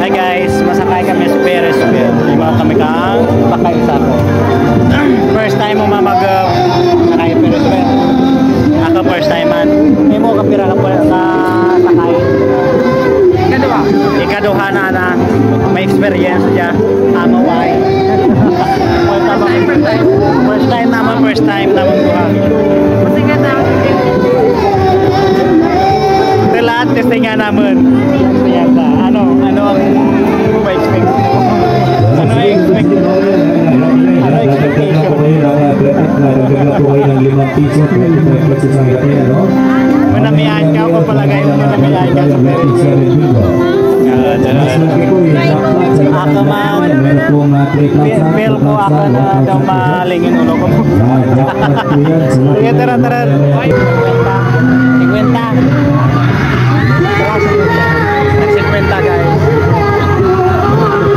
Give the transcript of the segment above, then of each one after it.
Hi guys, masakay kami sa Ferris wheel. Lima kami kang pakay sa ako. First time mo sakay Ferris wheel. Ako first time man. May mo kapira ka sakay. Ikaduha na may experience dyan. Amaway. First time naman buha. Lahat testingan naman. Ano ang expect mo? Ano expectation? Manamihan ka o palagay mo manamihan ka sa ako man feel ko ako na daw malingin ulo ko. Sige, tara 50 guys.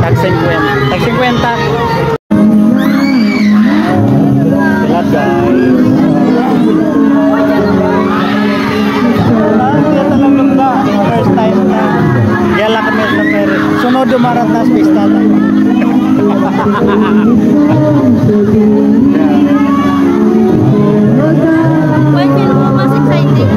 Tag 50 Silat guys. First time na gala kami sa Ferris. Sunod dumarat na pista tayo. Why feel mo mas exciting?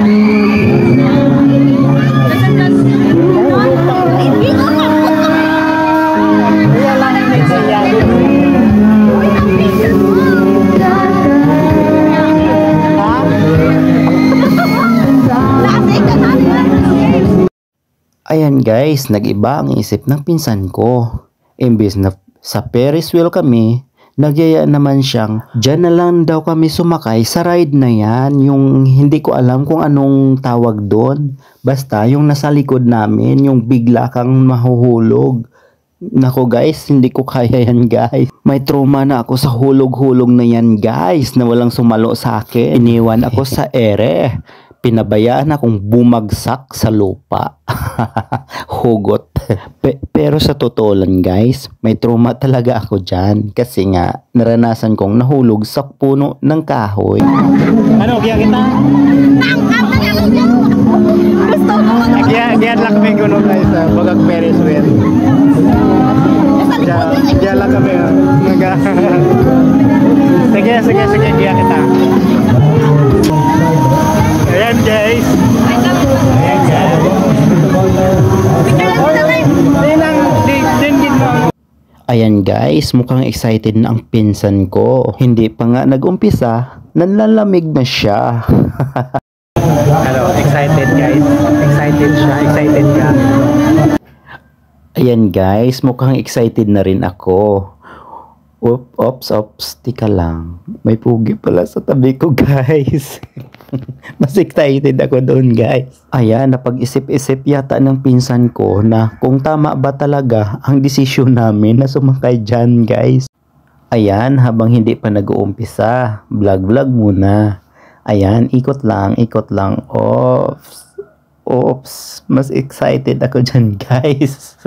Ayan guys, nag-iba ang isip ng pinsan ko. Imbes na sa Ferris wheel kami, nagyaya naman siyang dyan na lang daw kami sumakay sa ride na yan. Yung hindi ko alam kung anong tawag doon. Basta yung nasa likod namin, yung bigla kang mahuhulog. Nako guys, hindi ko kaya yan guys. May trauma na ako sa hulog-hulog na yan guys, na walang sumalo sa akin. Iniwan ako sa ere. Pinabayaan akong bumagsak sa lupa. Hugot. Pero sa totoo lang guys, may trauma talaga ako dyan. Kasi nga, naranasan kong nahulog sa puno ng kahoy. Ano, kaya kita? Kaya lang kami kuno guys sa Bagag Ferris wheel. Kaya lang kami. Sige, kaya kita. Ayan guys. Ayan guys. Ayan guys, mukhang excited na ang pinsan ko. Hindi pa nga nag-umpisa, nanlalamig na siya. Hello, excited guys. Excited siya, excited ka. Ayan guys, mukhang excited na rin ako. Ops, tika lang. May pugi pala sa tabi ko guys. Mas excited ako doon guys. Ayan, napag-isip-isip yata ng pinsan ko na kung tama ba talaga ang desisyon namin na sumakay dyan guys. Ayan, habang hindi pa nag-uumpisa, vlog muna. Ayan, ikot lang. Oops, mas excited ako dyan guys.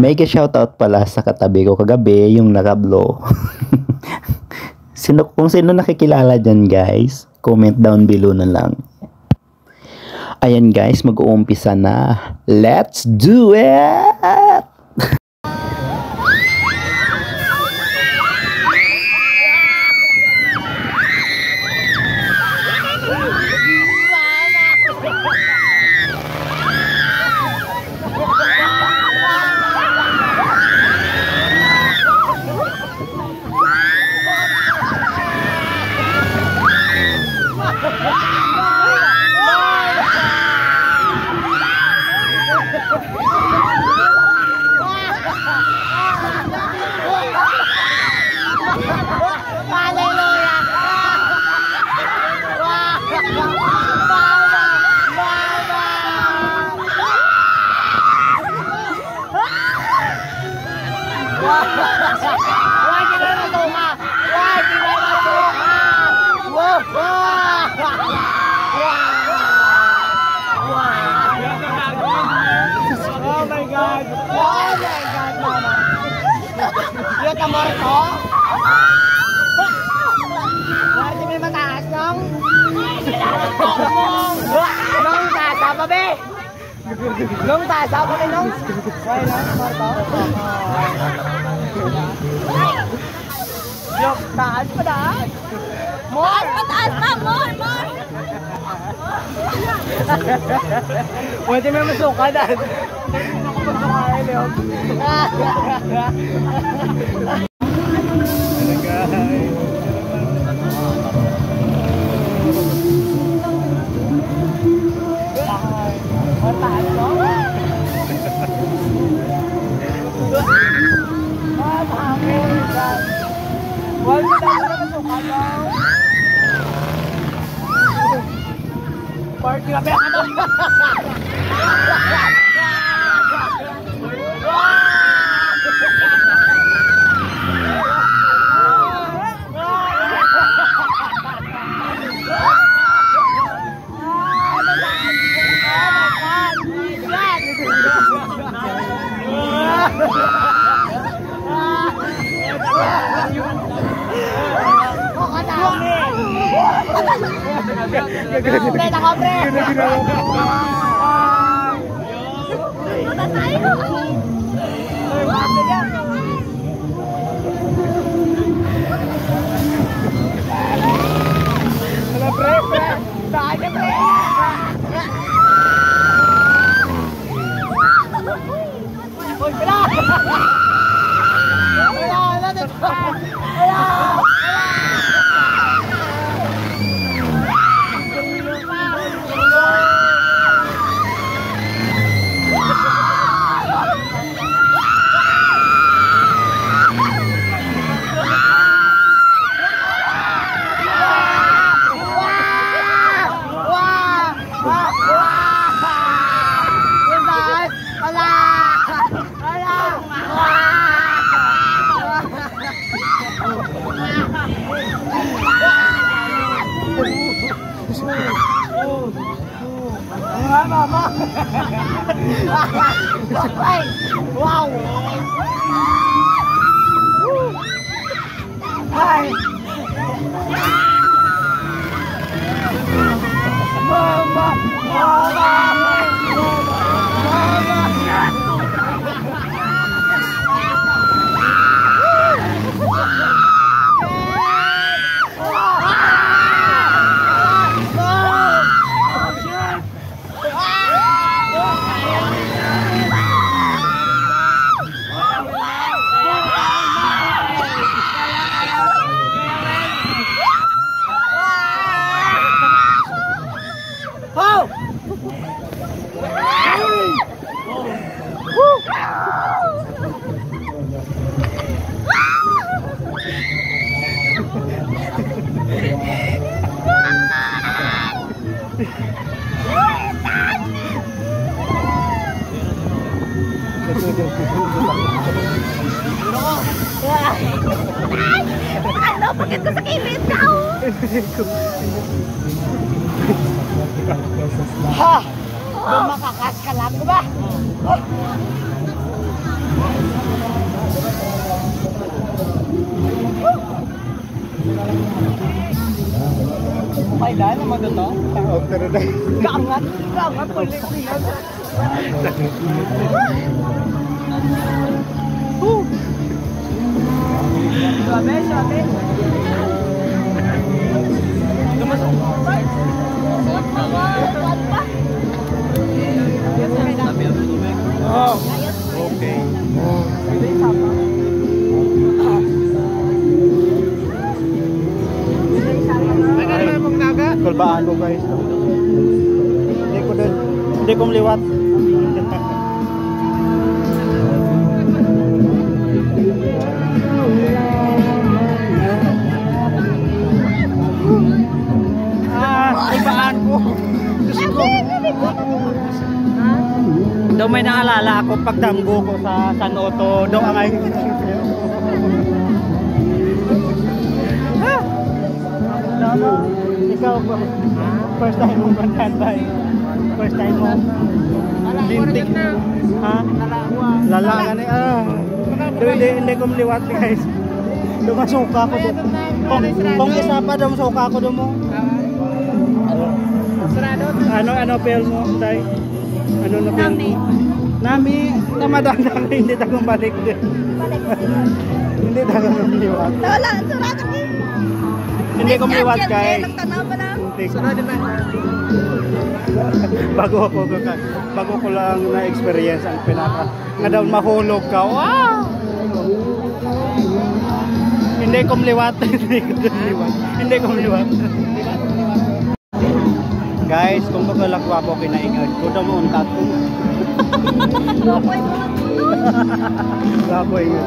Mega shoutout pala sa katabi ko kagabi, yung naka-blow. Kung sino nakikilala dyan guys, comment down below na lang. Ayan guys, mag-uumpisa na. Let's do it! Nung taas ako rin nung. Why lang, Marta? Yung taas pa daan. Taas pa, taas pa. More. Pwede may masuka dahil. Ako magsukain yun. Mataas mo? Wala na masuka daw. Party na ba? Pre, nako pre! Punta tayo. Wala pre! Saan ka pre? Uy, pala! Wala! Mama! Ay! Wow! Ay! Mama! Ano? Bakit ko sa kilid ka? Ha! Makakas ka lang ba? May dahil naman ito? Kaangat! Kaangat! Ulit-ulit! Sabi! Sabi! Lumasok! Oh! Okay. Kulbaan ko guys. Hindi ko liwat. Kulbaan ko. Daw may naalala ako pagdanggo ko sa San Otto. Daw ang ay ikaw ba? First time mo magkantay? First time mo? Bintik? Ha? Lala ka ni hindi ko maliwat guys. Dumasuka ko doon. Kung isa pa dumasuka ko doon mo. Ano pel mo tay? Ano na ba? Nami. Nami, namadaan na hindi tagang balik din. Hindi tagang liwat. Wala, sarado ka. Hindi ko liwat kay. Nagtanaw pa lang. Sarado na. Bago ko lang na experience ang pinaka nga daw mahulog ka. Wow! Hindi ko liwat. Hindi ko liwat. Guys, kung maglalakwa po kinaingad ko daw mo untat ko. Apoy mo lang tulog. Gapoy nga.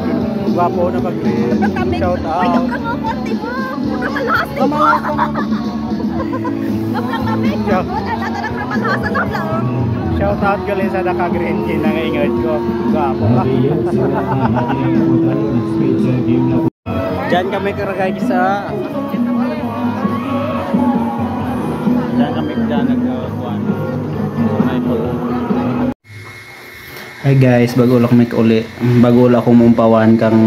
Gwapo na shout Ay, out. ka mo, konti mo. Kamalas din mo. Kamalas ko. Kaplang kami. Yeah. Wala na lang kamalasan ng lang. Shout out gali sa naka-green kin na ingad ko. Gwapo ka. Diyan kami karagay sa Hi guys, bago lang uli. Bago lang akong umpawan kang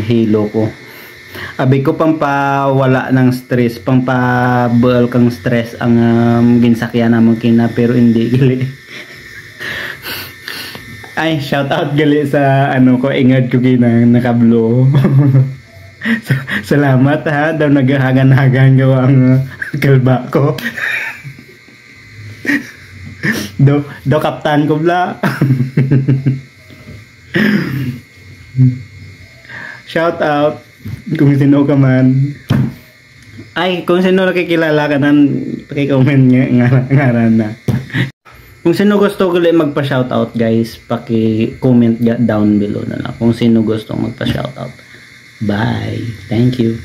hilo ko. Abi ko pang pawala ng stress, pang pabal kang stress ang ginsakyan namang kina pero hindi gali. Ay, shout out gali sa ano ko, ingad ko ginang nakablo. Salamat ha, daw naghahagan-hagan gawa ang kalba ko. do kaptan ko bla. Shout out kung sino ka man. Ay, kung sino nakikilala ka nan, paki-comment ngaran na. Kung sino gusto ko magpa-shout out guys, paki-comment down below na lang kung sino gusto magpa-shout out. Bye. Thank you.